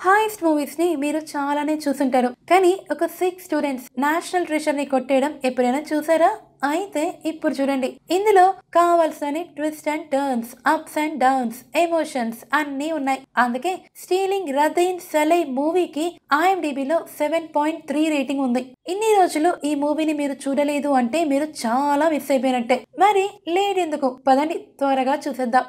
Hoist movies ని మీరు చాలానే చూసుంటారు. కానీ ఒక 6 స్టూడెంట్స్ నేషనల్ ట్రెషర్ ని కొట్టేయడం ఎప్పుడైనా చూసారా? అయితే ఇప్పుడు చూడండి. ఇందులో కావాల్సిన twist and turns, ups and downs, emotions అన్నీ ఉన్నాయి. అందుకే స్టీలింగ్ రదీన్ సలై మూవీకి IMDbలో 7.3 రేటింగ్ ఉంది. ఇన్ని రోజులు ఈ మూవీని మీరు చూడలేదు అంటే మీరు చాలా మిస్ అయిపోయినట్టే. మరి లేట్ ఎందుకు, పదండి త్వరగా చూసేద్దాం.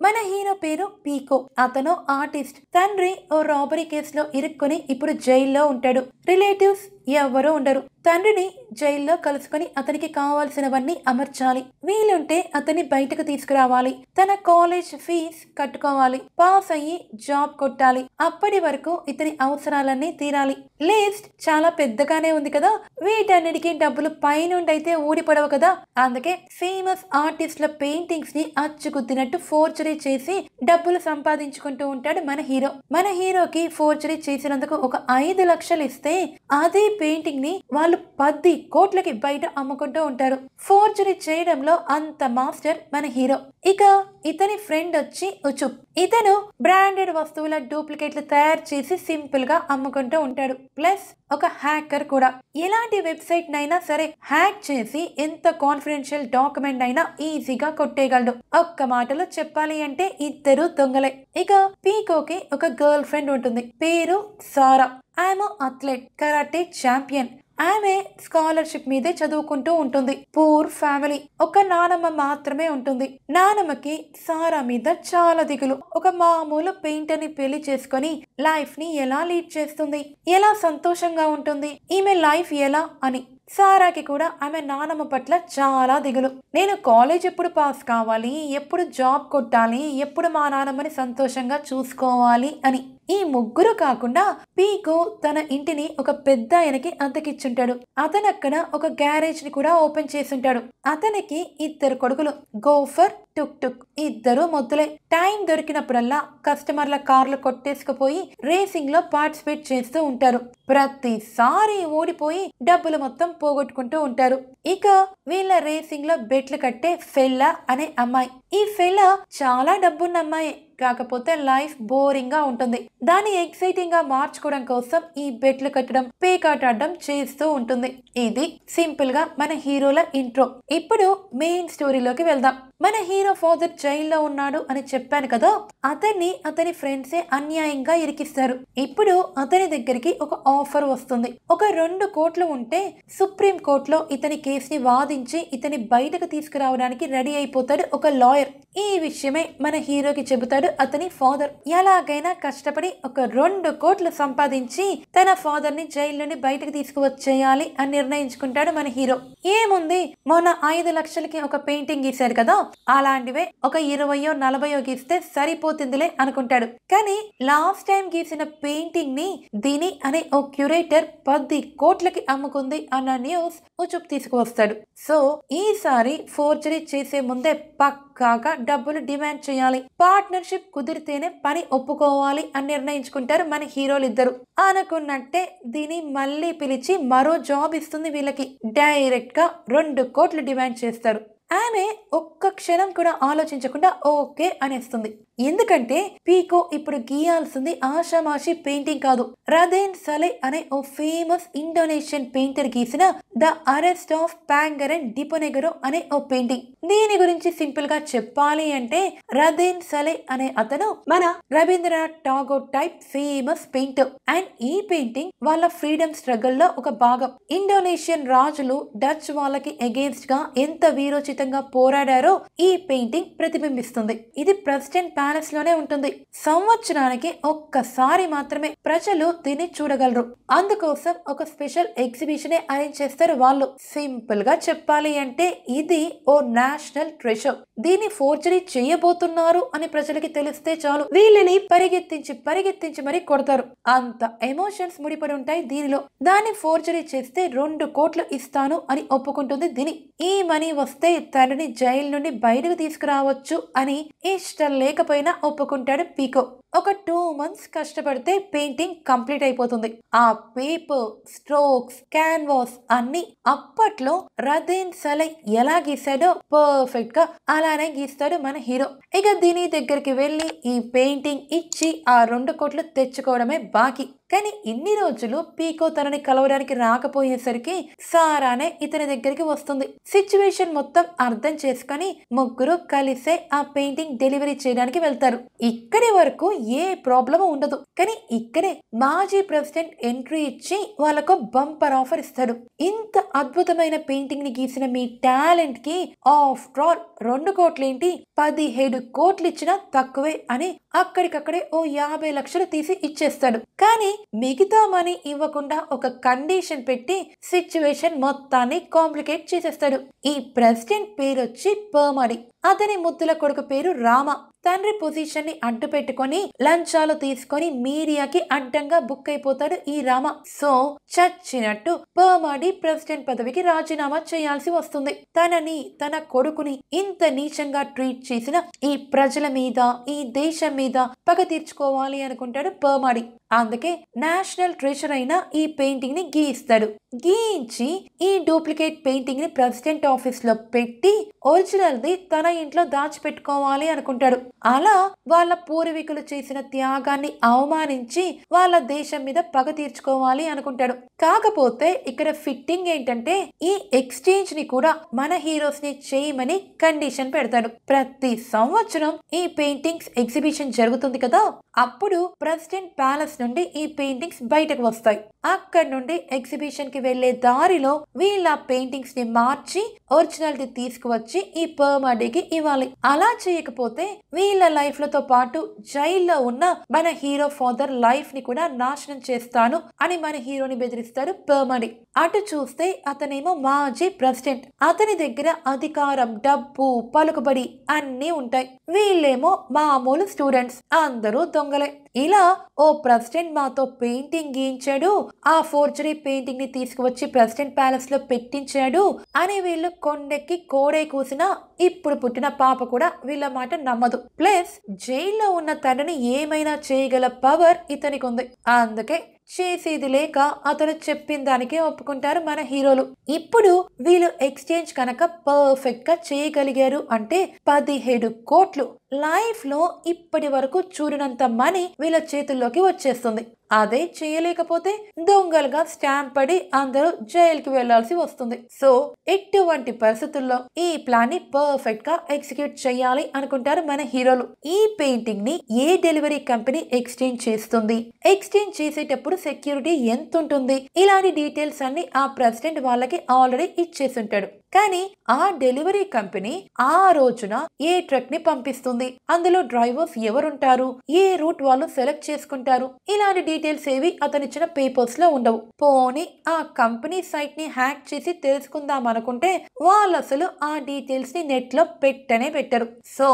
మన హీరో పేరు పీకో. అతను ఆర్టిస్ట్. తండ్రి ఓ రాబరీ కేసులో ఇరుక్కుని ఇప్పుడు జైల్లో ఉంటాడు. రిలేటివ్స్ ఎవరూ ఉండరు. తండ్రిని జైల్లో కలుసుకొని అతనికి కావాల్సినవన్నీ అమర్చాలి. వీలుంటే అతన్ని బయటకు తీసుకురావాలి. తన కాలేజ్ ఫీజ్ కట్టుకోవాలి. పాస్ అయ్యి జాబ్ కొట్టాలి. అప్పటి వరకు ఇతని అవసరాలన్నీ తీరాలి. లిస్ట్ చాలా పెద్దగానే ఉంది కదా. వీటన్నిటికీ డబ్బులు పైనుండి అయితే ఊడిపడవు కదా. అందుకే ఫేమస్ ఆర్టిస్ట్ల పెయింటింగ్స్ ని అచ్చుకుద్దినట్టు ఫోర్జరీ చేసి డబ్బులు సంపాదించుకుంటూ ఉంటాడు మన హీరో. మన హీరోకి ఫోర్జరీ చేసినందుకు ఒక 5 లక్షలు ఇస్తే అదే పెయింటింగ్ ని వాళ్ళు 10 కోట్లకి బయట అమ్ముకుంటూ ఉంటారు. ఫోర్జరీ చేయడంలో అంత మాస్టర్ మన హీరో. ఇక ఇతని ఫ్రెండ్ వచ్చి ఉచుప్. ఇతను బ్రాండెడ్ వస్తువుల డూప్లికేట్లు తయారు చేసి సింపుల్ గా అమ్ముకుంటూ ఉంటాడు. ప్లస్ ఒక హ్యాకర్ కూడా. ఎలాంటి వెబ్సైట్ నైనా సరే హ్యాక్ చేసి ఎంత కాన్ఫిడెన్షియల్ డాక్యుమెంట్ అయినా ఈజీగా కొట్టేయగలడు. ఒక్క మాటలో చెప్పాలి అంటే ఇద్దరు దొంగలే. ఇక పీకోకి ఒక గర్ల్ ఫ్రెండ్ ఉంటుంది. పేరు సారా. ఆమె అథ్లెట్, కరాటే ఛాంపియన్. ఆమె స్కాలర్షిప్ మీదే చదువుకుంటూ ఉంటుంది. Poor family. ఒక నానమ్మ మాత్రమే ఉంటుంది. నానమ్మకి సారా మీద చాలా దిగులు. ఒక మామూలు పెయింటర్ ని పెళ్లి చేసుకొని లైఫ్ ని ఎలా లీడ్ చేస్తుంది, ఎలా సంతోషంగా ఉంటుంది, ఈమె లైఫ్ ఎలా అని. సారాకి కూడా ఆమె నానమ్మ పట్ల చాలా దిగులు. నేను కాలేజ్ ఎప్పుడు పాస్ కావాలి, ఎప్పుడు జాబ్ కొట్టాలి, ఎప్పుడు మా నానమ్మని సంతోషంగా చూసుకోవాలి అని. ఈ ముగ్గురు కాకుండా పీకో తన ఇంటిని ఒక పెద్ద ఆయనకి అద్దెకిచ్చుంటాడు. అతను అక్కడ ఒక గ్యారేజ్ ని కూడా ఓపెన్ చేసుంటాడు. అతనికి 2 కొడుకులు, గోఫర్, టుక్ టుక్. ఇద్దరు మొద్దులే. టైం దొరికినప్పుడల్లా కస్టమర్ల కార్లు కొట్టేసుకుపోయి రేసింగ్ లో పార్టిసిపేట్ చేస్తూ ఉంటారు. ప్రతిసారి ఓడిపోయి డబ్బులు మొత్తం పోగొట్టుకుంటూ ఉంటారు. ఇక వీళ్ళ రేసింగ్ లో బెట్లు కట్టే ఫెల్లా అనే అమ్మాయి. ఈ ఫెల్లా చాలా డబ్బున్న అమ్మాయి. కాకపోతే లైఫ్ బోరింగ్ గా ఉంటుంది. దాన్ని ఎక్సైటింగ్ గా మార్చుకోవడం కోసం ఈ బెట్లు కట్టడం, పేకాట ఆడడం చేస్తూ ఉంటుంది. ఇది సింపుల్ గా మన హీరోల ఇంట్రో. ఇప్పుడు మెయిన్ స్టోరీలోకి వెళ్దాం. మన హీరో ఫాదర్ జైల్లో ఉన్నాడు అని చెప్పాను కదా. అతన్ని అతని ఫ్రెండ్సే అన్యాయంగా ఇరికిస్తారు. ఇప్పుడు అతని దగ్గరికి ఒక ఆఫర్ వస్తుంది. ఒక 2 కోట్లు ఉంటే సుప్రీం కోర్టులో ఇతని కేసుని వాదించి ఇతని బయటకు తీసుకురావడానికి రెడీ అయిపోతాడు ఒక లాయర్. ఈ విషయమే మన హీరోకి చెబుతాడు అతని ఫాదర్. ఎలాగైనా కష్టపడి ఒక 2 కోట్లు సంపాదించి తన ఫాదర్ ని జైలు నుండి బయటకు తీసుకువచ్చేయాలి అని నిర్ణయించుకుంటాడు మన హీరో. ఏముంది, మొన్న 5 లక్షలకి ఒక పెయింటింగ్ గీశాడు కదా, అలాంటివే ఒక 20 40 గీస్తే సరిపోతుందిలే అనుకుంటాడు. కానీ లాస్ట్ టైం గీసిన పెయింటింగ్ ని దీని అనే ఓ క్యూరేటర్ 10 కోట్లకి అమ్ముకుంది అన్న న్యూస్ ఉచుప్ తీసుకువస్తాడు. సో ఈసారి ఫోర్జరీ చేసే ముందే పక్కాగా డబ్బులు డిమాండ్ చేయాలి. పార్ట్నర్షిప్ కుదిరితేనే పని ఒప్పుకోవాలి అని నిర్ణయించుకుంటారు మన హీరోలు ఇద్దరు. అనుకున్నట్టే దీని మళ్ళీ పిలిచి మరో జాబ్ ఇస్తుంది వీళ్ళకి. డైరెక్ట్ గా 2 కోట్లు డిమాండ్ చేస్తారు. ఆమె ఒక్క క్షణం కూడా ఆలోచించకుండా ఓకే అనేస్తుంది. ఎందుకంటే పీకో ఇప్పుడు గీయాల్సింది ఆషామాషి పెయింటింగ్ కాదు. రదేన్ సలై అనే ఓ ఫేమస్ ఇండోనేషియన్ పెయింటర్ గీసిన ద అరెస్ట్ ఆఫ్ పాంగరెన్ డిపోనెగరో అనే ఓ పెయింటింగ్. దీని గురించి సింపుల్ గా చెప్పాలి అంటే రదేన్ సలై అనే అతను మన Rabindranath Tagore type famous painter. And ఈ పెయింటింగ్ వాళ్ళ ఫ్రీడమ్ స్ట్రగుల్ లో ఒక భాగం. ఇండోనేషియన్ రాజులు డచ్ వాళ్ళకి అగేన్స్ట్ గా ఎంత వీరోచితంగా పోరాడారో ఈ పెయింటింగ్ ప్రతిబింబిస్తుంది. ఇది ప్రెసిడెంట్ ప్యాలెస్ లోనే ఉంటుంది. సంవత్సరానికి ఒక్కసారి మాత్రమే ప్రజలు దీన్ని చూడగలరు. అందుకోసం ఒక స్పెషల్ ఎగ్జిబిషన్ అరేంజ్ చేస్తారు వాళ్ళు. సింపుల్ గా చెప్పాలి అంటే ఇది ఓ నేషనల్ ట్రెషర్. దీన్ని ఫోర్జరీ చేయబోతున్నారు అని ప్రజలకి తెలిస్తే చాలు వీళ్ళని పరిగెత్తించి మరి కొడతారు. అంత ఎమోషన్స్ ముడిపడి ఉంటాయి దీనిలో. దాన్ని ఫోర్జరీ చేస్తే 2 కోట్లు ఇస్తాను అని ఒప్పుకుంటుంది దిని. ఈ మనీ వస్తే తండ్రిని జైలు నుండి బయటకు తీసుకురావచ్చు అని ఇష్టం లేకపోయినా ఒప్పుకుంటాడు పీకో. ఒక 2 months కష్టపడితే పెయింటింగ్ కంప్లీట్ అయిపోతుంది. ఆ పేపర్, స్ట్రోక్స్, క్యాన్వాస్ అన్ని అప్పట్లో రదేన్ సలై ఎలా గీసాడో పర్ఫెక్ట్ గా అలానే గీస్తాడు మన హీరో. ఇక దీని దగ్గరికి వెళ్ళి ఈ పెయింటింగ్ ఇచ్చి ఆ 2 కోట్లు తెచ్చుకోవడమే బాకీ. కానీ ఇన్ని రోజులు పీకో తనని కలవడానికి రాకపోయేసరికి సారానే ఇతని దగ్గరికి వస్తుంది. సిచ్యువేషన్ మొత్తం అర్థం చేసుకుని ముగ్గురు కలిసే ఆ పెయింటింగ్ డెలివరీ చేయడానికి వెళ్తారు. ఇక్కడి వరకు ఏ ప్రాబ్లం ఉండదు. కానీ ఇక్కడే మాజీ ప్రెసిడెంట్ ఎంట్రీ ఇచ్చి వాళ్ళకు బంపర్ ఆఫర్ ఇస్తాడు. ఇంత అద్భుతమైన పెయింటింగ్ ని గీసిన మీ టాలెంట్ కి ఆఫ్టర్ ఆల్ 2 కోట్లేంటి 17 కోట్లు ఇచ్చినా తక్కువే అని అక్కడికక్కడే ఓ 50 లక్షలు తీసి ఇచ్చేస్తాడు. కానీ మిగతా మనీ ఇవ్వకుండా ఒక కండిషన్ పెట్టి సిచ్యువేషన్ మొత్తాన్ని కాంప్లికేట్ చేసేస్తాడు. ఈ ప్రెసిడెంట్ పేరు వచ్చి పర్మాడి. అతని ముద్దుల కొడుకు పేరు రామ. తండ్రి పొజిషన్ ని అడ్డు పెట్టుకొని లంచాలు తీసుకొని మీడియాకి అడ్డంగా బుక్ అయిపోతాడు ఈ రామ. సో చచ్చినట్టు పర్మాడి ప్రెసిడెంట్ పదవికి రాజీనామా చేయాల్సి వస్తుంది. తనని తన కొడుకుని ఇంత నీచంగా ట్రీట్ చేసిన ఈ ప్రజల మీద ఈ దేశం మీద పగ తీర్చుకోవాలి అనుకుంటాడు పర్మాడి. అందుకే నేషనల్ ట్రెజర్ అయిన ఈ పెయింటింగ్ ని గీయిస్తాడు. గీయించి ఈ డూప్లికేట్ పెయింటింగ్ ని ప్రెసిడెంట్ ఆఫీస్ లో పెట్టి ఒరిజినల్ ది తన ఇంట్లో దాచిపెట్టుకోవాలి అనుకుంటాడు. అలా వాళ్ళ పూర్వీకులు చేసిన త్యాగాన్ని అవమానించి వాళ్ళ దేశం మీద పగ తీర్చుకోవాలి అనుకుంటాడు. కాకపోతే ఇక్కడ ఫిట్టింగ్ ఏంటంటే ఈ ఎక్స్చేంజ్ ని కూడా మన హీరోస్ ని చేయమని కండిషన్ పెడతాడు. ప్రతి సంవత్సరం ఈ పెయింటింగ్స్ ఎగ్జిబిషన్ జరుగుతుంది కదా, అప్పుడు ప్రెసిడెంట్ ప్యాలెస్ నుండి ఈ పెయింటింగ్స్ బయటకు వస్తాయి. అక్కడి నుండి ఎగ్జిబిషన్ కి వెళ్లే దారిలో వీళ్ళ పెయింటింగ్స్ ని మార్చి ఒరిజినాలిటీ తీసుకువచ్చి ఈ పర్మాడికి ఇవ్వాలి. అలా చేయకపోతే వీళ్ళ లైఫ్ లతో పాటు జైల్లో ఉన్న మన హీరో ఫాదర్ లైఫ్ ని కూడా నాశనం చేస్తాను అని మన హీరోని బెదిరిస్తాడు పర్మాడి. అటు చూస్తే అతనేమో మాజీ ప్రెసిడెంట్. అతని దగ్గర అధికారం, డబ్బు, పలుకుబడి అన్నీ ఉంటాయి. వీళ్ళేమో మామూలు స్టూడెంట్స్, అందరూ దొంగలే. ఇలా ఓ ప్రెసిడెంట్ మాతో పెయింటింగ్ గీయించాడు, ఆ ఫోర్జరీ పెయింటింగ్ ని తీసుకువచ్చి ప్రెసిడెంట్ ప్యాలెస్ లో పెట్టించాడు అని వీళ్ళు కొండెక్కి కోడే కూసినా ఇప్పుడు పుట్టిన పాప కూడా వీళ్ళ మాట నమ్మదు. ప్లస్ జైల్లో ఉన్న తండ్రిని ఏమైనా చేయగల పవర్ ఇతనికి ఉంది. అందుకే చేసేది లేక అతను చెప్పిన దానికే ఒప్పుకుంటారు మన హీరోలు. ఇప్పుడు వీళ్ళు ఎక్స్చేంజ్ కనుక పర్ఫెక్ట్ గా చేయగలిగారు అంటే 17 కోట్లు లైఫ్ లో ఇప్పటి వరకు చూడనంత మనీ వీళ్ళ చేతుల్లోకి వచ్చేస్తుంది. అదే చేయలేకపోతే దొంగలుగా స్టాంప్ పడి అందరూ జైలుకి వెళ్లాల్సి వస్తుంది. సో ఎటువంటి పరిస్థితుల్లో ఈ ప్లాన్ ని పర్ఫెక్ట్ గా ఎగ్జిక్యూట్ చేయాలి అనుకుంటారు మన హీరోలు. ఈ పెయింటింగ్ ని ఏ డెలివరీ కంపెనీ ఎక్స్చేంజ్ చేస్తుంది, ఎక్స్చేంజ్ చేసేటప్పుడు సెక్యూరిటీ ఎంత ఉంటుంది, ఇలాంటి డీటెయిల్స్ అన్ని ఆ ప్రెసిడెంట్ వాళ్ళకి ఆల్రెడీ ఇచ్చేసి ఉంటాడు. కానీ ఆ డెలివరీ కంపెనీ ఆ రోజున ఏ ట్రక్ ని పంపిస్తుంది, అందులో డ్రైవర్స్ ఎవరుంటారు, ఏ రూట్ వాళ్ళు సెలెక్ట్ చేసుకుంటారు, ఇలాంటి డీటెయిల్స్ ఏవి అతనిచ్చిన పేపర్స్ లో ఉండవు. పోనీ ఆ కంపెనీ సైట్ ని హ్యాక్ చేసి తెలుసుకుందాం అనుకుంటే వాళ్ళు అసలు ఆ డీటెయిల్స్ ని నెట్ లో పెట్టనే పెట్టరు. సో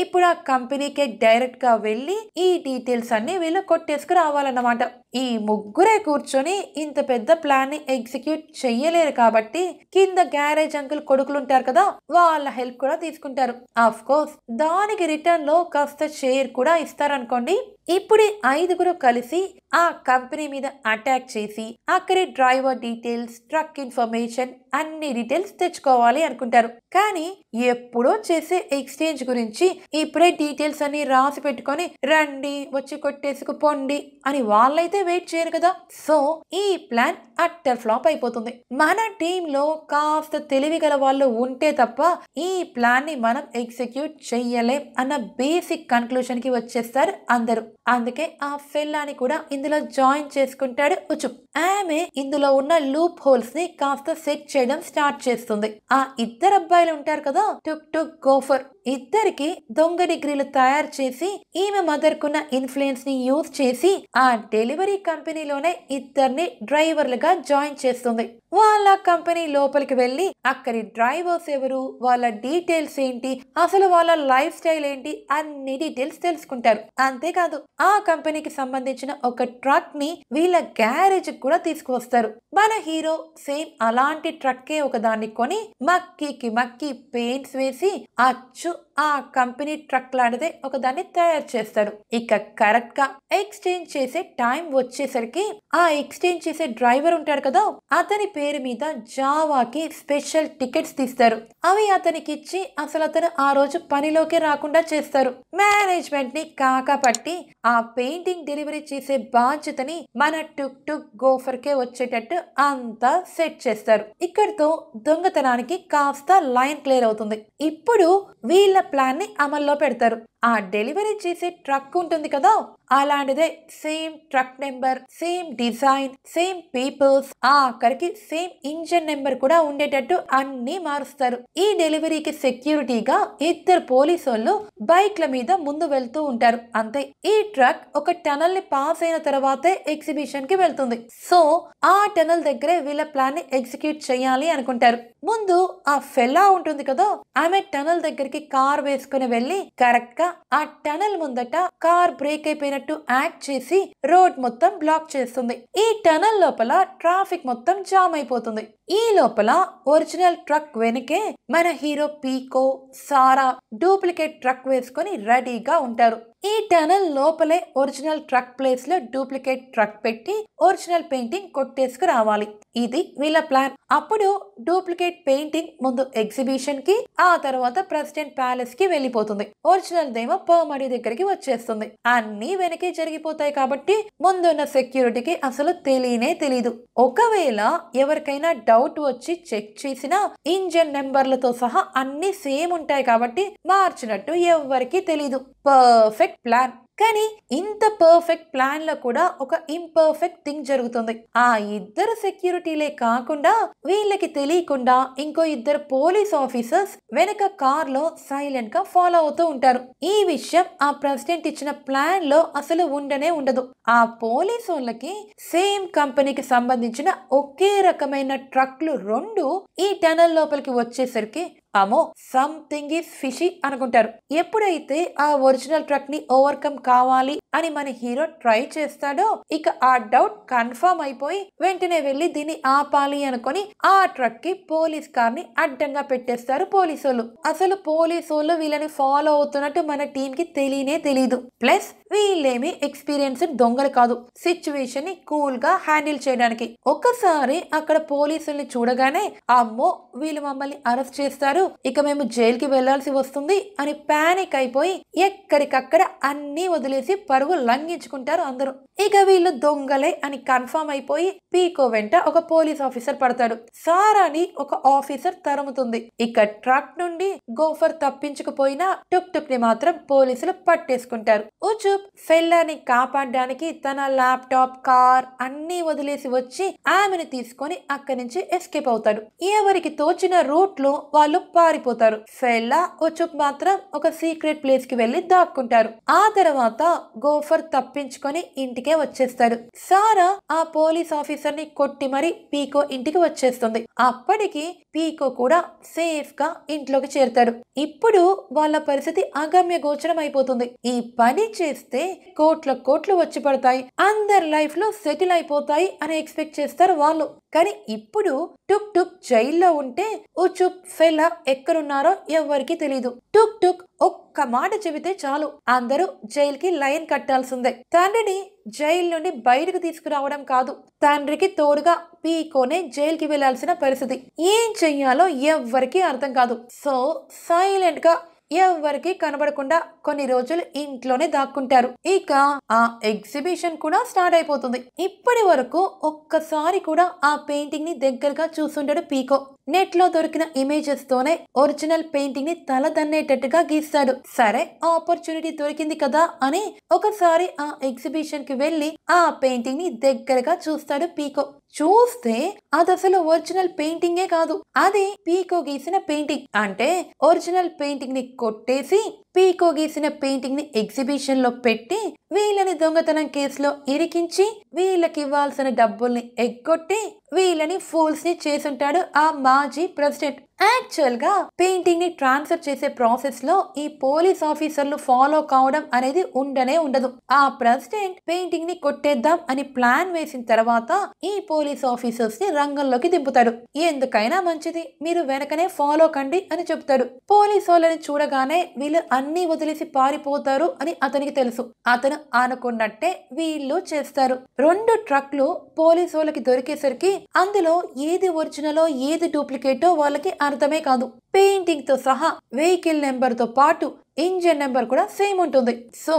ఇప్పుడు ఆ కంపెనీకే డైరెక్ట్ గా వెళ్లి ఈ డీటెయిల్స్ అన్ని వీళ్ళు కొట్టేసుకు రావాలన్నమాట. ఈ ముగ్గురే కూర్చొని ఇంత పెద్ద ప్లాన్ ని ఎగ్జిక్యూట్ చెయ్యలేరు కాబట్టి కింద గ్యారేజ్ అంకుల్ కొడుకులు ఉంటారు కదా, వాళ్ళ హెల్ప్ కూడా తీసుకుంటారు. ఆఫ్ కోర్స్ దానికి రిటర్న్ లో కాస్త షేర్ కూడా ఇస్తారనుకోండి. ఇప్పుడు 5గురు కలిసి ఆ కంపెనీ మీద అటాక్ చేసి అక్కడి డ్రైవర్ డీటెయిల్స్, ట్రక్ ఇన్ఫర్మేషన్ అన్ని డీటెయిల్స్ తెచ్చుకోవాలి అనుకుంటారు. కానీ ఎప్పుడో చేసే ఎక్స్చేంజ్ గురించి ఇప్పుడే డీటెయిల్స్ అన్ని రాసి పెట్టుకొని రండి వచ్చి కొట్టేసుకు పొండి అని వాళ్ళైతే వెయిట్ చేయరు కదా. సో ఈ ప్లాన్ అట్టర్ ఫ్లాప్ అయిపోతుంది. మన టీమ్ లో కాస్త తెలివి గల వాళ్ళు ఉంటే తప్ప ఈ ప్లాన్ ని మనం ఎగ్జిక్యూట్ చెయ్యలేం అన్న బేసిక్ కన్క్లూషన్ కి వచ్చేస్తారు అందరూ. అందుకే ఆ ఫెల్లాని కూడా ఇందులో జాయిన్ చేసుకుంటాడు ఉచుప్. ఆమె ఇందులో ఉన్న లూప్ హోల్స్ ని కాస్త సెట్ చేయడం స్టార్ట్ చేస్తుంది. ఆ ఇద్దరు అబ్బాయిలు ఉంటారు కదా, టుక్ టుక్, గోఫర్, ఇద్దరికి దొంగ డిగ్రీలు తయారు చేసి ఈమె మదర్ కున్న ఇన్ఫ్లుయెన్స్ ని యూజ్ చేసి ఆ డెలివరీ కంపెనీలోనే ఇద్దరిని డ్రైవర్లుగా జాయిన్ చేస్తుంది. వాళ్ళ కంపెనీ లోపలికి వెళ్లి అక్కడి డ్రైవర్స్ ఎవరు, వాళ్ళ డీటెయిల్స్ ఏంటి, అసలు వాళ్ళ లైఫ్ స్టైల్ ఏంటి అన్ని డీటెయిల్స్ తెలుసుకుంటారు. అంతేకాదు ఆ కంపెనీకి సంబంధించిన ఒక ట్రక్ ని వీళ్ళ గ్యారేజ్ కూడా తీసుకువస్తారు. మన హీరో సేమ్ అలాంటి ట్రక్కే ఒక దాన్ని కొని మక్కి పెయింట్స్ వేసి అచ్చు ఆ కంపెనీ ట్రక్ లాంటిదే ఒక దాన్ని తయారు చేస్తాడు. ఇక కరెక్ట్ గా ఎక్స్చేంజ్ చేసే టైం వచ్చేసరికి ఆ ఎక్స్చేంజ్ చేసే డ్రైవర్ ఉంటాడు కదా, అతని పేరు మీద జావాకి స్పెషల్ టికెట్స్ తీస్తారు. అవి అతనికి ఇచ్చి అసలు అతను ఆ రోజు పనిలోకి రాకుండా చేస్తారు. మేనేజ్మెంట్ ని కాకపట్టి ఆ పెయింటింగ్ డెలివరీ చేసే బాధ్యతని మన టుక్ టుక్ గోఫర్ కే వచ్చేటట్టు అంతా సెట్ చేస్తారు. ఇక్కడితో దొంగతనానికి కాస్త లైన్ క్లియర్ అవుతుంది. ఇప్పుడు వీళ్ళ ప్లాన్ ని అమల్లో పెడతారు. ఆ డెలివరీ చేసే ట్రక్ ఉంటుంది కదా, అలాంటిదే same truck number, same design, same peoples, ఆఖరికి సేమ్ ఇంజన్ నెంబర్ కూడా ఉండేటట్టు అన్ని మారుస్తారు. ఈ డెలివరీకి సెక్యూరిటీగా 2 పోలీసు వాళ్ళు బైక్ల మీద ముందు వెళ్తూ ఉంటారు. అంతే, ఈ ట్రక్ ఒక టనల్ ని పాస్ అయిన తర్వాతే ఎగ్జిబిషన్ కి వెళ్తుంది. సో ఆ టనల్ దగ్గరే వీళ్ళ ప్లాన్ ని ఎగ్జిక్యూట్ చేయాలి అనుకుంటారు. ముందు ఆ ఫెల్లా ఉంటుంది కదా, ఆమె టనల్ దగ్గరికి కార్ వేసుకుని వెళ్లి కరెక్ట్ గా ఆ టనల్ ముందట కార్ బ్రేక్ అయిపోయినట్టు యాక్ట్ చేసి రోడ్ మొత్తం బ్లాక్ చేస్తుంది. ఈ టనల్ లోపల ట్రాఫిక్ మొత్తం జామ్ అయిపోతుంది. ఈ లోపల ఒరిజినల్ ట్రక్ వెనకే మన హీరో పీకో, సారా డూప్లికేట్ ట్రక్ వేసుకొని రెడీగా ఉంటారు. ఈ టనల్ లోపలే ఒరిజినల్ ట్రక్ ప్లేస్ లో డూప్లికేట్ ట్రక్ పెట్టి ఒరిజినల్ పెయింటింగ్ కొట్టేసుకు రావాలి. ఇది వీళ్ళ ప్లాన్. అప్పుడు డూప్లికేట్ పెయింటింగ్ ముందు ఎగ్జిబిషన్ కి, ఆ తర్వాత ప్రెసిడెంట్ ప్యాలెస్ కి వెళ్ళిపోతుంది. ఒరిజినల్ దేమో పర్మడి దగ్గరికి వచ్చేస్తుంది. అన్ని వెనకే జరిగిపోతాయి కాబట్టి ముందున్న సెక్యూరిటీకి అసలు తెలియనే తెలీదు. ఒకవేళ ఎవరికైనా డౌట్ వచ్చి చెక్ చేసినా ఇంజన్ నెంబర్లతో సహా అన్ని సేమ్ ఉంటాయి కాబట్టి మార్చినట్టు ఎవరికి తెలీదు. Perfect plan. కానీ ఇంత పర్ఫెక్ట్ ప్లాన్ లో కూడా ఒక ఇంపర్ఫెక్ట్ థింగ్ జరుగుతుంది. ఆ 2 సెక్యూరిటీలే కాకుండా వీళ్ళకి తెలియకుండా ఇంకో 2 పోలీస్ ఆఫీసర్స్ వెనక కార్ లో సైలెంట్ గా ఫాలో అవుతూ ఉంటారు. ఈ విషయం ఆ ప్రెసిడెంట్ ఇచ్చిన ప్లాన్ లో అసలు ఉండనే ఉండదు. ఆ పోలీసు వాళ్ళకి సేమ్ కంపెనీకి సంబంధించిన ఒకే రకమైన ట్రక్లు 2 ఈ టనల్ లోపలికి వచ్చేసరికి అమో సంథింగ్ ఈస్ ఫిషీ అనుకుంటారు. ఎప్పుడైతే ఆ ఒరిజినల్ ట్రక్ ని ఓవర్కమ్ కావాలి అని మన హీరో ట్రై చేస్తాడో ఇక ఆ డౌట్ కన్ఫర్మ్ అయిపోయి వెంటనే వెళ్లి దీన్ని ఆపాలి అనుకొని ఆ ట్రక్ కి పోలీస్ కార్ ని అడ్డంగా పెట్టేస్తారు పోలీసులు. అసలు పోలీసులు వీళ్ళని ఫాలో అవుతున్నట్టు మన టీం కి తెలియనే తెలీదు. ప్లస్ వీళ్ళేమి ఎక్స్పీరియన్స్ దొంగలు కాదు, సిచ్యువేషన్ ని కూల్ గా హ్యాండిల్ చేయడానికి. ఒకసారి అక్కడ పోలీసుల్ని చూడగానే అమ్మో వీళ్ళు మమ్మల్ని అరెస్ట్ చేస్తారు, ఇక మేము జైలుకి వెళ్లాల్సి వస్తుంది అని పానిక్ అయిపోయి ఎక్కడికక్కడ అన్ని వదిలేసి పరుగు లంఘించుకుంటారు అందరూ. ఇక వీళ్ళు దొంగలే అని కన్ఫర్మ్ అయిపోయి పీకో వెంట ఒక పోలీస్ ఆఫీసర్ పడతాడు. సారాని ఒక ఆఫీసర్ తరుముతుంది. ఇక ట్రక్ నుండి గోఫర్ తప్పించుకుపోయినా టుక్ టుక్ ని మాత్రం పోలీసులు పట్టేసుకుంటారు. ఉచుప్ ఫెల్లాని కాపాడడానికి తన ల్యాప్టాప్, కార్ అన్ని వదిలేసి వచ్చి ఆమెను తీసుకొని అక్కడి నుంచి ఎస్కేప్ అవుతాడు. ఎవరికి తోచిన రూట్ లో వాళ్ళు పారిపోతారు. ఫెల్లా, ఉచుప్ మాత్రం ఒక సీక్రెట్ ప్లేస్ కి వెళ్లి దాక్కుంటారు. ఆ తర్వాత గోఫర్ తప్పించుకొని ఇంటికే వచ్చేస్తాడు. సారా ఆ పోలీస్ ఆఫీసర్ ని కొట్టి మరి పీకో ఇంటికి వచ్చేస్తుంది. అప్పటికి పీకో కూడా సేఫ్ గా ఇంట్లోకి చేరుతాడు. ఇప్పుడు వాళ్ళ పరిస్థితి అగమ్య గోచరం అయిపోతుంది. ఈ పని చేస్తే కోట్లు వచ్చి పడతాయి, అందరి లైఫ్ లో సెటిల్ అయిపోతాయి అని ఎక్స్పెక్ట్ చేస్తారు వాళ్ళు. కానీ ఇప్పుడు టుక్ టుక్ జైల్లో ఉంటే ఉచుప్, ఫెల్లా ఎక్కడున్నారో ఎవరికి తెలీదు. టుక్ టుక్ ఒక్క మాట చెబితే చాలు అందరూ జైలుకి లైన్ కట్టాల్సిందే. తండ్రిని జైలు నుండి బయటకు తీసుకురావడం కాదు, తండ్రికి తోడుగా పీకోనే జైలుకి వెళ్లాల్సిన పరిస్థితి. ఏం చెయ్యాలో ఎవ్వరికి అర్థం కాదు. సో సైలెంట్ గా ఎవరికి కనబడకుండా కొన్ని రోజులు ఇంట్లోనే దాక్కుంటారు. ఇక ఆ ఎగ్జిబిషన్ కూడా స్టార్ట్ అయిపోతుంది. ఇప్పటి వరకు ఒక్కసారి కూడా ఆ పెయింటింగ్ ని దగ్గరగా చూస్తుంటాడు పీకో. నెట్ లో దొరికిన ఇమేజెస్ తోనే ఒరిజినల్ పెయింటింగ్ ని తలదన్నేటట్టుగా గీస్తాడు. సరే ఆపర్చునిటీ దొరికింది కదా అని ఒకసారి ఆ ఎగ్జిబిషన్ కి వెళ్లి ఆ పెయింటింగ్ ని దగ్గరగా చూస్తాడు పీకో. చూస్తే అది అసలు ఒరిజినల్ పెయింటింగే కాదు, అది పీకో గీసిన పెయింటింగ్. అంటే ఒరిజినల్ పెయింటింగ్ ని కొట్టేసి పీకో గీసిన పెయింటింగ్ ని ఎగ్జిబిషన్ లో పెట్టి వీళ్ళని దొంగతనం కేసులో ఇరికించి వీళ్ళకి ఇవ్వాల్సిన డబ్బుల్ని ఎగ్గొట్టి వీళ్ళని ఫూల్స్ ని చేసుంటాడు ఆ మాజీ ప్రెసిడెంట్. యాక్చువల్ గా పెయింటింగ్ ని ట్రాన్స్ఫర్ చేసే ప్రాసెస్ లో ఈ పోలీస్ ఆఫీసర్లు ఫాలో కావడం అనేది ఉండనే ఉండదు. ఆ ప్రెసిడెంట్ పెయింటింగ్ ని కొట్టేద్దాం అని ప్లాన్ వేసిన తర్వాత ఈ పోలీస్ ఆఫీసర్స్ ని రంగంలోకి దింపుతాడు. ఎందుకైనా మంచిది మీరు వెనకనే ఫాలో కండి అని చెప్తాడు. పోలీసు వాళ్ళని చూడగానే వీళ్ళు అన్ని వదిలేసి పారిపోతారు అని అతనికి తెలుసు. అతను అనుకున్నట్టే వీళ్ళు చేస్తారు. 2 ట్రక్లు పోలీసు వాళ్ళకి దొరికేసరికి అందులో ఏది ఒరిజినలో ఏది డూప్లికేటో వాళ్ళకి అర్థమే కాదు. పెయింటింగ్ తో సహా వెహికల్ నెంబర్ తో పాటు ఇంజిన్ నెంబర్ కూడా సేమ్ ఉంటుంది. సో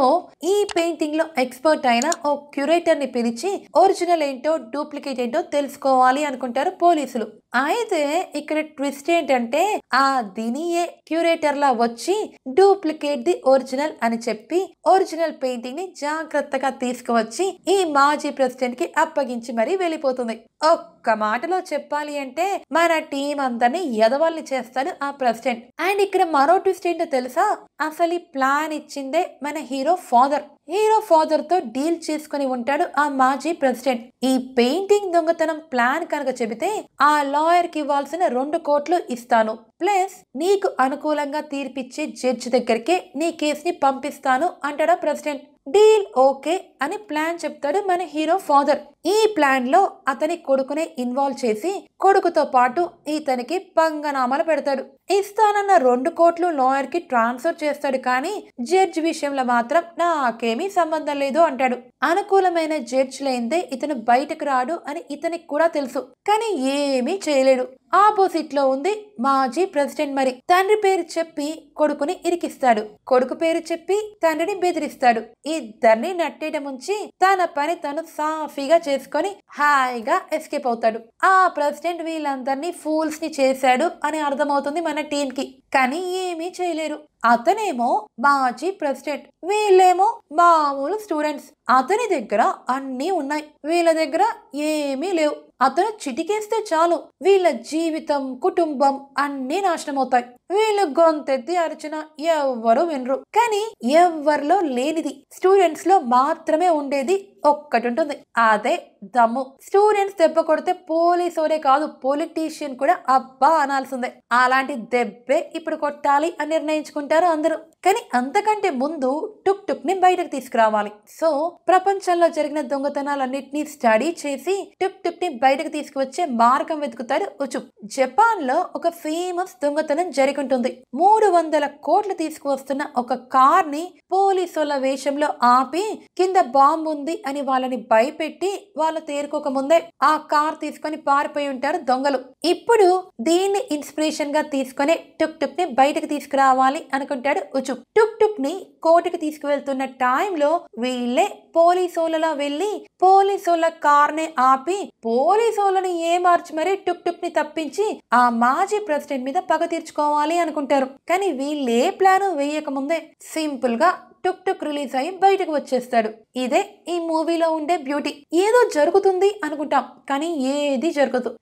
ఈ పెయింటింగ్ లో ఎక్స్పర్ట్ అయిన ఓ క్యూరేటర్ ని పిలిచి ఒరిజినల్ ఏంటో డూప్లికేట్ ఏంటో తెలుసుకోవాలి అనుకుంటారు పోలీసులు. అయితే ఇక్కడ ట్విస్ట్ ఏంటంటే ఆ దినియే క్యూరేటర్ లా వచ్చి డూప్లికేట్ ది ఒరిజినల్ అని చెప్పి ఒరిజినల్ పెయింటింగ్ ని జాగ్రత్తగా తీసుకువచ్చి ఈ మాజీ ప్రెసిడెంట్ కి అప్పగించి మరీ వెళ్ళిపోతుంది. ఒక్క మాటలో చెప్పాలి అంటే మన టీం అందరినీ ఎదవాళ్ళని చేస్తాడు ఆ ప్రెసిడెంట్. అండ్ ఇక్కడ మరో ట్విస్ట్ ఏంటో తెలుసా, అసలు ఈ ప్లాన్ ఇచ్చిందే మన హీరో ఫాదర్ తో డీల్ చేసుకుని ఉంటాడు ఆ మాజీ ప్రెసిడెంట్. ఈ పెయింటింగ్ దొంగతనం ప్లాన్ కనుక చెబితే ఆ లాయర్ కి ఇవ్వాల్సిన 2 కోట్లు ఇస్తాను, ప్లస్ నీకు అనుకూలంగా తీర్పిచ్చే జడ్జి దగ్గరికి నీ కేసుని పంపిస్తాను అంటాడా ప్రెసిడెంట్. డీల్ ఓకే అని ప్లాన్ చెప్తాడు మన హీరో ఫాదర్. ఈ ప్లాన్ లో అతని కొడుకునే ఇన్వాల్వ్ చేసి కొడుకుతో పాటు ఇతనికి పంగనామాలు పెడతాడు. ఇస్తానన్న 2 కోట్లు లాయర్ కి ట్రాన్స్ఫర్ చేస్తాడు. కానీ జడ్జ్ విషయంలో మాత్రం నాకేమీ సంబంధం లేదు అంటాడు. అనుకూలమైన జడ్జ్ లేనిదే ఇతను బయటకు రాడు అని ఇతనికి కూడా తెలుసు. కానీ ఏమీ చేయలేడు. ఆపోజిట్ లో ఉంది మాజీ ప్రెసిడెంట్. మరి తండ్రి పేరు చెప్పి కొడుకుని ఇరికిస్తాడు, కొడుకు పేరు చెప్పి తండ్రిని బెదిరిస్తాడు. ఇద్దరిని నట్టేయడం ఉంచి తన పని తను సాఫీగా చేసుకొని హాయిగా ఎస్కేప్ అవుతాడు. ఆ ప్రెసిడెంట్ వీళ్ళందరినీ ఫూల్స్ ని చేశాడు అని అర్థమవుతుంది మన టీం కి. కానీ ఏమీ చేయలేరు. అతనేమో మాజీ ప్రెసిడెంట్, వీళ్ళేమో మామూలు స్టూడెంట్స్. అతని దగ్గర అన్నీ ఉన్నాయి, వీళ్ళ దగ్గర ఏమీ లేవు. అతను చిటికేస్తే చాలు వీళ్ళ జీవితం కుటుంబం అన్నీ నాశనం అవుతాయి. వీళ్ళు గొంతెత్తి అరిచిన ఎవ్వరూ వినరు. కానీ ఎవ్వరిలో లేనిది స్టూడెంట్స్ లో మాత్రమే ఉండేది ఒక్కటి ఉంటుంది, అదే దమ్ము. స్టూడెంట్స్ దెబ్బ కొడితే పోలీసోడే కాదు పొలిటీషియన్ కూడా అబ్బా అనాల్సిందే. అలాంటి దెబ్బే ఇప్పుడు కొట్టాలి అని నిర్ణయించుకుంటారు అందరూ. కానీ అంతకంటే ముందు టుక్ ని బయటకు తీసుకురావాలి. సో ప్రపంచంలో జరిగిన దొంగతనాలన్నింటినీ స్టడీ చేసి టుక్ ని బయటకు తీసుకువచ్చే మార్గం వెతుకుతారు ఉచుప్. జపాన్ లో ఒక ఫేమస్ దొంగతనం జరుగుతుంది. 300 కోట్లు తీసుకువస్తున్న ఒక కార్ ని పోలీసుల వేషంలో ఆపి కింద బాంబు ఉంది అని వాళ్ళని భయపెట్టి వాళ్ళు తేరుకోక ముందే ఆ కార్ తీసుకొని పారిపోయి ఉంటారు దొంగలు. ఇప్పుడు దీన్ని ఇన్స్పిరేషన్ గా తీసుకొని టుక్ ని బయటకు తీసుకురావాలి అనుకుంటాడు ఉచుప్. టుక్ ని కోర్టుకి తీసుకువెళ్తున్న టైంలో వీళ్ళే పోలీసుల వెళ్లి పోలీసుల కార్ ని ఆపి పోలీసులని ఏమార్చి మరీ టుక్ ని తప్పించి ఆ మాజీ ప్రెసిడెంట్ మీద పగ తీర్చుకోవాలి అనుకుంటారు. కానీ వీళ్ళే ప్లాన్ వేయక ముందే సింపుల్ గా టుక్ రిలీజ్ అయ్యి బయటకు వచ్చేస్తాడు. ఇదే ఈ మూవీలో ఉండే బ్యూటీ. ఏదో జరుగుతుంది అనుకుంటాం కానీ ఏది జరగదు.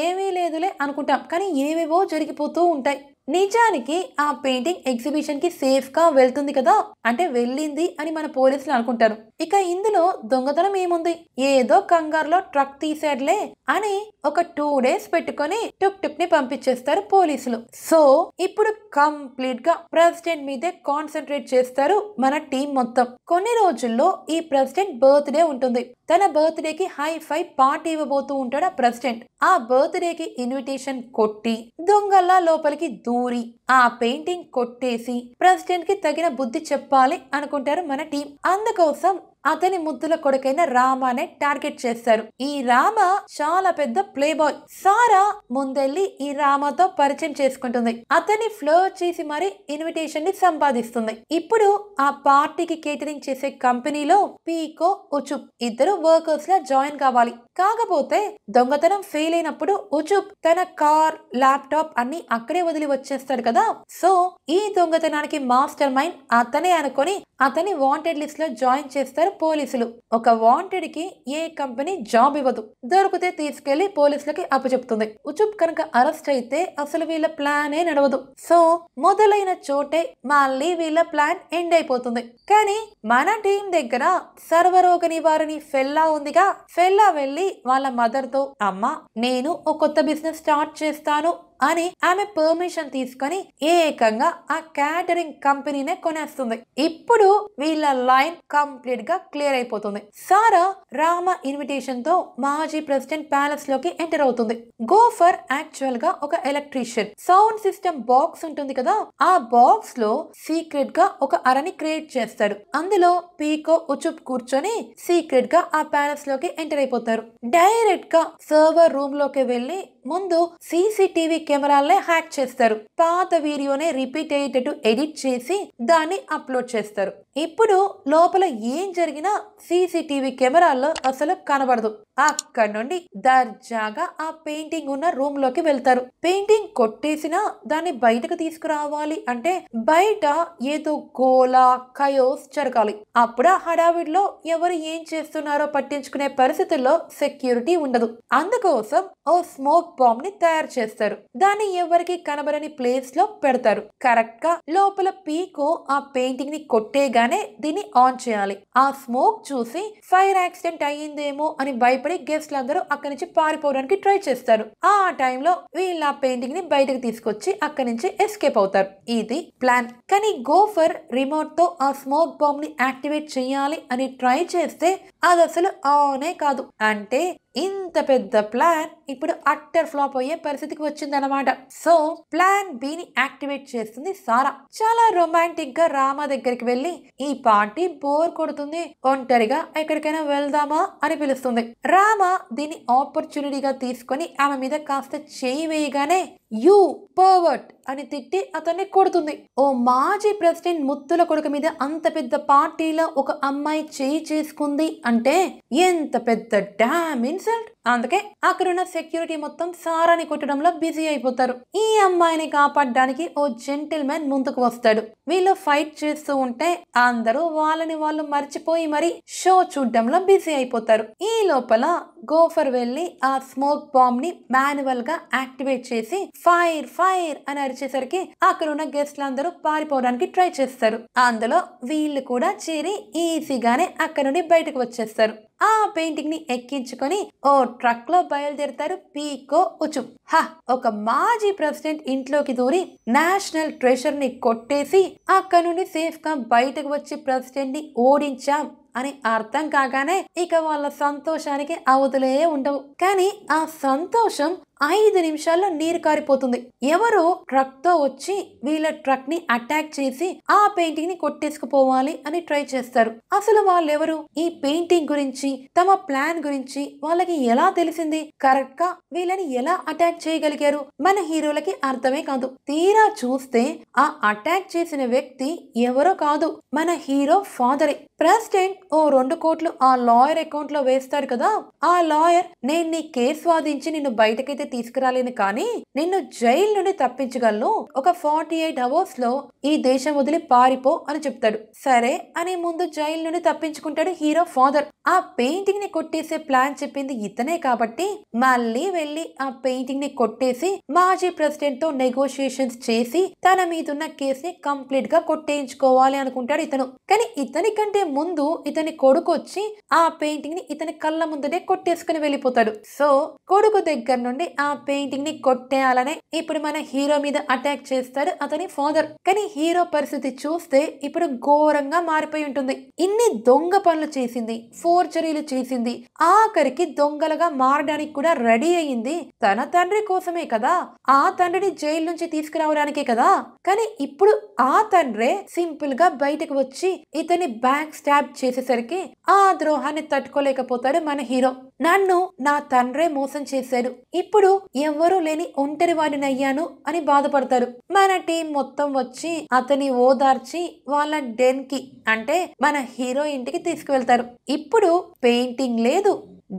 ఏమీ లేదులే అనుకుంటాం కానీ ఏవేవో జరిగిపోతూ ఉంటాయి. నిజానికి ఆ పెయింటింగ్ ఎగ్జిబిషన్ కి సేఫ్ గా వెళ్తుంది కదా, అంటే వెళ్ళింది అని మన పోలీసులు అనుకుంటారు. ఇక ఇందులో దొంగతనం ఏముంది, ఏదో కంగారులో ట్రక్ తీసాడులే అని ఒక 2 days పెట్టుకొని టుక్ ని పంపించేస్తారు పోలీసులు. సో ఇప్పుడు కంప్లీట్ గా ప్రెసిడెంట్ మీదే కాన్సన్ట్రేట్ చేస్తారు మన టీం మొత్తం. కొన్ని రోజుల్లో ఈ ప్రెసిడెంట్ బర్త్డే ఉంటుంది. తన బర్త్డేకి హై-ఫై పార్టీ ఇవ్వబోతూ ఉంటాడు ఆ ప్రెసిడెంట్. ఆ బర్త్డేకి ఇన్విటేషన్ కొట్టి దొంగల్లా లోపలికి దూరి ఆ పెయింటింగ్ కొట్టేసి ప్రెసిడెంట్ కి తగిన బుద్ధి చెప్పాలి అనుకుంటారు మన టీం. అందుకోసం అతని ముద్దుల కొడుకైన రామానే టార్గెట్ చేస్తారు. ఈ రామ చాలా పెద్ద ప్లే బాయ్. సారా ముందెళ్ళి ఈ రామాతో పరిచయం చేసుకుంటుంది. అతన్ని ఫ్లర్ట్ చేసి మరి ఇన్విటేషన్ ని సంపాదిస్తుంది. ఇప్పుడు ఆ పార్టీకి కేటరింగ్ చేసే కంపెనీలో పీకో ఉచుప్ ఇద్దరు వర్కర్స్ లా జాయిన్ కావాలి. కాకపోతే దొంగతనం ఫెయిల్ అయినప్పుడు ఉచుప్ తన కార్ ల్యాప్టాప్ అన్ని అక్కడే వదిలి వచ్చేస్తాడు కదా. సో ఈ దొంగతనానికి మాస్టర్ మైండ్ అతనే అనుకొని అతని వాంటెడ్ లిస్ట్ లో జాయిన్ చేస్తారు పోలీసులు. ఒక వాంటెడ్ కి ఏ కంపెనీ జాబ్ ఇవ్వదు, దొరికితే తీసుకెళ్లి పోలీసులకి అప్పచెప్తుంది. ఉచుప్ కనుక అరెస్ట్ అయితే అసలు వీళ్ళ ప్లానే నడవదు. సో మొదలైన చోటే మళ్ళీ వీళ్ళ ప్లాన్ ఎండ్ అయిపోతుంది. కానీ మన టీం దగ్గర సర్వరోగ నివారణి ఫెల్లా ఉందిగా. ఫెల్లా వెళ్లి వాళ్ళ మదర్ తో అమ్మ నేను ఒక కొత్త బిజినెస్ స్టార్ట్ చేస్తాను అని ఆమె పర్మిషన్ తీసుకొని ఏకంగా ఆ క్యాటరింగ్ కంపెనీనే కొనేస్తుంది. ఇప్పుడు వీళ్ళ లైన్ కంప్లీట్ గా క్లియర్ అయిపోతుంది. సారా రామ ఇన్విటేషన్ తో మాజీ ప్రెసిడెంట్ ప్యాలెస్ లోకి ఎంటర్ అవుతుంది. గోఫర్ యాక్చువల్ గా ఒక ఎలక్ట్రీషియన్. సౌండ్ సిస్టమ్ బాక్స్ ఉంటుంది కదా, ఆ బాక్స్ లో సీక్రెట్ గా ఒక అరని క్రియేట్ చేస్తాడు. అందులో పీకో ఉచుప్ కూర్చొని సీక్రెట్ గా ఆ ప్యాలెస్ లోకి ఎంటర్ అయిపోతారు. డైరెక్ట్ గా సర్వర్ రూమ్ లోకి వెళ్లి ముందు సీసీటీవీ కెమెరాలనే హ్యాక్ చేస్తారు. పాత వీడియోనే రిపీట్ అయ్యేటట్టు ఎడిట్ చేసి దాన్ని అప్లోడ్ చేస్తారు. ఇప్పుడు లోపల ఏం జరిగినా సీసీటీవీ కెమెరాల్లో అసలు కనబడదు. అక్కడ నుండి దర్జాగా ఆ పెయింటింగ్ ఉన్న రూమ్ లోకి వెళ్తారు. పెయింటింగ్ కొట్టేసినా దాన్ని బయటకు తీసుకురావాలి అంటే బయట ఏదో గోలా కయోస్ జరగాలి. అప్పుడు ఆ హడావిడిలో ఎవరు ఏం చేస్తున్నారో పట్టించుకునే పరిస్థితుల్లో సెక్యూరిటీ ఉండదు. అందుకోసం ఓ స్మోక్ బాంబ్ ని తయారు చేస్తారు. దాన్ని ఎవరికి కనబడని ప్లేస్ లో పెడతారు. కరెక్ట్ గా లోపల పీకో ఆ పెయింటింగ్ ని కొట్టేగానే దీన్ని ఆన్ చేయాలి. ఆ స్మోక్ చూసి ఫైర్ యాక్సిడెంట్ అయ్యిందేమో అని భయపడి గెస్ట్లు అందరూ అక్కడి నుంచి పారిపోవడానికి ట్రై చేస్తారు. ఆ టైంలో వీళ్ళ ఆ పెయింటింగ్ ని బయటకు తీసుకొచ్చి అక్కడి నుంచి ఎస్కేప్ అవుతారు. ఇది ప్లాన్. కానీ గోఫర్ రిమోట్ తో ఆ స్మోక్ బాంబ్ ని యాక్టివేట్ చేయాలి అని ట్రై చేస్తే అది అసలు ఆనే కాదు. అంటే ఇంత పెద్ద ప్లాన్ ఇప్పుడు అట్టర్ ఫ్లాప్ అయ్యే పరిస్థితికి వచ్చిందనమాట. సో ప్లాన్ బి ని యాక్టివేట్ చేస్తుంది సారా. చాలా రొమాంటిక్ గా రామ దగ్గరికి వెళ్లి ఈ పార్టీ బోర్ కొడుతుంది, ఒంటరిగా ఎక్కడికైనా వెళ్దామా అని పిలుస్తుంది. రామ దీన్ని ఆపర్చునిటీగా తీసుకొని ఆమె మీద కాస్త చేయి వేయగానే యూ పర్వర్ట్ అని తిట్టి అతన్ని కొడుతుంది. ఓ మాజీ ప్రెసిడెంట్ ముత్తుల కొడుకు మీద అంత పెద్ద పార్టీలో ఒక అమ్మాయి చేయి చేసుకుంది అంటే ఎంత పెద్ద డామ్ ఇన్సల్ట్. అందుకే అక్కడున్న సెక్యూరిటీ మొత్తం సారాని కొట్టడంలో బిజీ అయిపోతారు. ఈ అమ్మాయిని కాపాడడానికి ఓ జెంటిల్ మ్యాన్ ముందుకు వస్తాడు. వీళ్ళు ఫైట్ చేస్తూ ఉంటే అందరూ వాళ్ళని వాళ్ళు మర్చిపోయి మరి షో చూడడంలో బిజీ అయిపోతారు. ఈ లోపల గోఫర్ వెళ్లి ఆ స్మోక్ బాంబ్ ని మాన్యువల్ గా యాక్టివేట్ చేసి ఫైర్ ఫైర్ అని అరిచేసరికి అక్కడ ఉన్న గెస్ట్లు అందరూ పారిపోవడానికి ట్రై చేస్తారు. అందులో వీళ్ళు కూడా చేరి ఈజీగానే అక్కడ నుండి బయటకు వచ్చేస్తారు. ఆ పెయింటింగ్ ని ఎక్కించుకొని ఓ ట్రక్ లో బయలుదేరుతారు పీకో ఉచుప్. ఒక మాజీ ప్రెసిడెంట్ ఇంట్లోకి దూరి నేషనల్ ట్రెషర్ ని కొట్టేసి అక్కడ నుండి సేఫ్ గా బయటకు వచ్చి ప్రెసిడెంట్ ని ఓడించాం అని అర్థం కాగానే ఇక వాళ్ళ సంతోషానికి అవధులే ఉండవు. కానీ ఆ సంతోషం 5 నిమిషాల్లో నీరు కారిపోతుంది. ఎవరో ట్రక్ తో వచ్చి వీళ్ళ ట్రక్ ని అటాక్ చేసి ఆ పెయింటింగ్ ని కొట్టేసుకుపోవాలి అని ట్రై చేస్తారు. అసలు వాళ్ళెవరు, ఈ పెయింటింగ్ గురించి తమ ప్లాన్ గురించి వాళ్ళకి ఎలా తెలిసింది, కరెక్ట్ గా వీళ్ళని ఎలా అటాక్ చేయగలిగారు మన హీరోలకి అర్థమే కాదు. తీరా చూస్తే ఆ అటాక్ చేసిన వ్యక్తి ఎవరో కాదు, మన హీరో ఫాదరే. ప్రెసిడెంట్ ఓ 2 కోట్లు ఆ లాయర్ అకౌంట్ లో వేస్తాడు కదా, ఆ లాయర్ నేను నీ కేసు వాదించి నిన్ను బయటకైతే తీసుకురాలేను కానీ నిన్ను జైలు నుండి తప్పించగలను, ఒక 48 అవర్స్ లో ఈ దేశం వదిలి పారిపో అని చెప్తాడు. సరే అని ముందు జైలు నుండి తప్పించుకుంటాడు హీరో ఫాదర్. ఆ పెయింటింగ్ ని కొట్టేసే ప్లాన్ చెప్పింది ఇతనే కాబట్టి మళ్ళీ వెళ్లి ఆ పెయింటింగ్ ని కొట్టేసి మాజీ ప్రెసిడెంట్ తో నెగోషియేషన్స్ చేసి తన మీదున్న కేసు ని కంప్లీట్ గా కొట్టేయించుకోవాలి అనుకుంటాడు ఇతను. కానీ ఇతని కంటే ముందు ఇతని కొడుకు వచ్చి ఆ పెయింటింగ్ ని ఇతని కళ్ళ ముందనే కొట్టేసుకుని వెళ్ళిపోతాడు. సో కొడుకు దగ్గర నుండి ఆ పెయింటింగ్ ని కొట్టేయాలనే ఇప్పుడు మన హీరో మీద అటాక్ చేస్తాడు అతని ఫాదర్. కానీ హీరో పరిస్థితి చూస్తే ఇప్పుడు ఘోరంగా మారిపోయి ఉంటుంది. ఇన్ని దొంగ పనులు చేసింది, ఫోర్జరీలు చేసింది, ఆఖరికి దొంగలుగా మారడానికి కూడా రెడీ అయ్యింది తన తండ్రి కోసమే కదా, ఆ తండ్రిని జైలు నుంచి తీసుకురావడానికే కదా. కానీ ఇప్పుడు ఆ తండ్రే సింపుల్ గా బయటకు వచ్చి ఇతని బ్యాక్ స్టాబ్ చేసేసరికి ఆ ద్రోహాన్ని తట్టుకోలేకపోతాడు మన హీరో. నన్ను నా తండ్రే మోసం చేశాడు, ఇప్పుడు ఎవ్వరూ లేని ఒంటరి వాడిని అయ్యాను అని బాధపడతారు. మన టీం మొత్తం వచ్చి అతని ఓదార్చి వాళ్ళ డెన్ కి అంటే మన హీరో ఇంటికి తీసుకువెళ్తారు. ఇప్పుడు పెయింటింగ్ లేదు,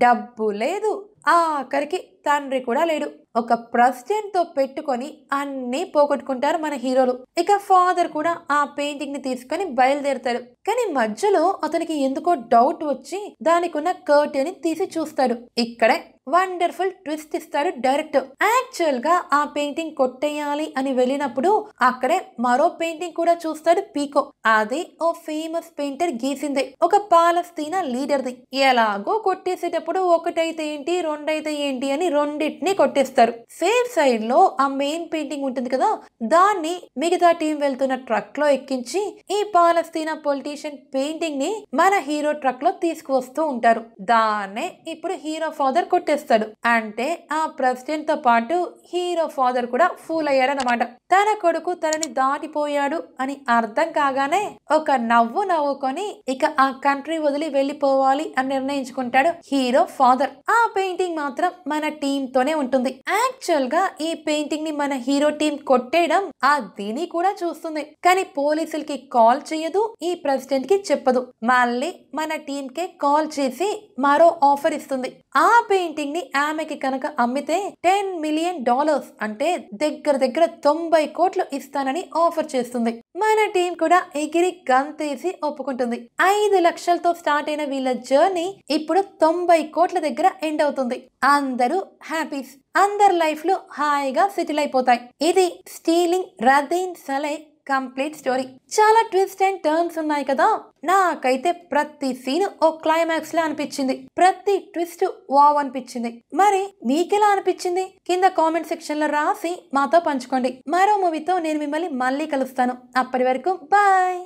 డబ్బు లేదు, ఆఖరికి తండ్రి కూడా లేడు. ఒక ప్రెసిడెంట్ తో పెట్టుకొని అన్ని పోగొట్టుకుంటారు మన హీరోలు. ఇక ఫాదర్ కూడా ఆ పెయింటింగ్ ని తీసుకొని బయలుదేరుతాడు. కానీ మధ్యలో అతనికి ఎందుకో డౌట్ వచ్చి దానికి ఉన్న కర్టెన్ ని తీసి చూస్తాడు. ఇక్కడే వండర్ఫుల్ ట్విస్ట్ ఇస్తాడు డైరెక్టర్. యాక్చువల్ గా ఆ పెయింటింగ్ కొట్టేయాలి అని వెళ్ళినప్పుడు అక్కడే మరో పెయింటింగ్ కూడా చూస్తాడు పీకో. అది ఓ ఫేమస్ పెయింటర్ గీసిందే, ఒక పాలస్తీనా లీడర్ది. ఎలాగో కొట్టేసేటప్పుడు ఒకటైతే ఏంటి రెండైతే ఏంటి అని రెండింటిని కొట్టేస్తారు. సేఫ్ సైడ్ లో ఆ మెయిన్ పెయింటింగ్ ఉంటుంది కదా, దాన్ని మిగతా టీం వెళ్తున్న ట్రక్ లో ఎక్కించి ఈ పాలస్తీనా పొలిటీషియన్ పెయింటింగ్ ని మన హీరో ట్రక్ లో తీసుకువస్తూ ఉంటారు. దాన్నే ఇప్పుడు హీరో ఫాదర్ కొట్టేస్తాడు. అంటే ఆ ప్రెసిడెంట్ తో పాటు హీరో ఫాదర్ కూడా ఫూల్ అయ్యాడనమాట. తన కొడుకు తనని దాటిపోయాడు అని అర్థం కాగానే ఒక నవ్వు నవ్వుకొని ఇక ఆ కంట్రీ వదిలి వెళ్ళిపోవాలి అని నిర్ణయించుకుంటాడు హీరో ఫాదర్. ఆ పెయింటింగ్ మాత్రం మన టీమ్ తోనే ఉంటుంది. యాక్చువల్ గా ఈ పెయింటింగ్ ని మన హీరో టీం కొట్టేయడం ఆ దీని కూడా చూస్తుంది, కానీ పోలీసులకి కాల్ చేయదు, ఈ ప్రెసిడెంట్ కి చెప్పదు. మళ్ళీ మన టీం కే కాల్ చేసి మరో ఆఫర్ ఇస్తుంది. ఆ పెయింటింగ్ ని ఆమెకి కనుక అమ్మితే $10 మిలియన్ అంటే దగ్గర దగ్గర 90 కోట్లు ఇస్తానని ఆఫర్ చేస్తుంది. మన టీం కూడా ఎగిరి గంతేసి ఒప్పుకుంటుంది. 5 లక్షలతో స్టార్ట్ అయిన వీళ్ళ జర్నీ ఇప్పుడు 90 కోట్ల దగ్గర ఎండ్ అవుతుంది. అందరూ హ్యాపీస్, అందరి లైఫ్ లో హాయిగా సెటిల్ అయిపోతాయి. ఇది స్టీలింగ్ రదీన్ సలై కంప్లీట్ స్టోరీ. చాలా ట్విస్ట్ అండ్ టర్న్స్ ఉన్నాయి కదా. నాకైతే ప్రతి సీన్ ఓ క్లైమాక్స్ లా అనిపించింది, ప్రతి ట్విస్ట్ వావ్ అనిపించింది. మరి మీకెలా అనిపించింది కింద కామెంట్ సెక్షన్ లో రాసి మాతో పంచుకోండి. మరో మూవీతో నేను మిమ్మల్ని మళ్ళీ కలుస్తాను. అప్పటి వరకు బాయ్.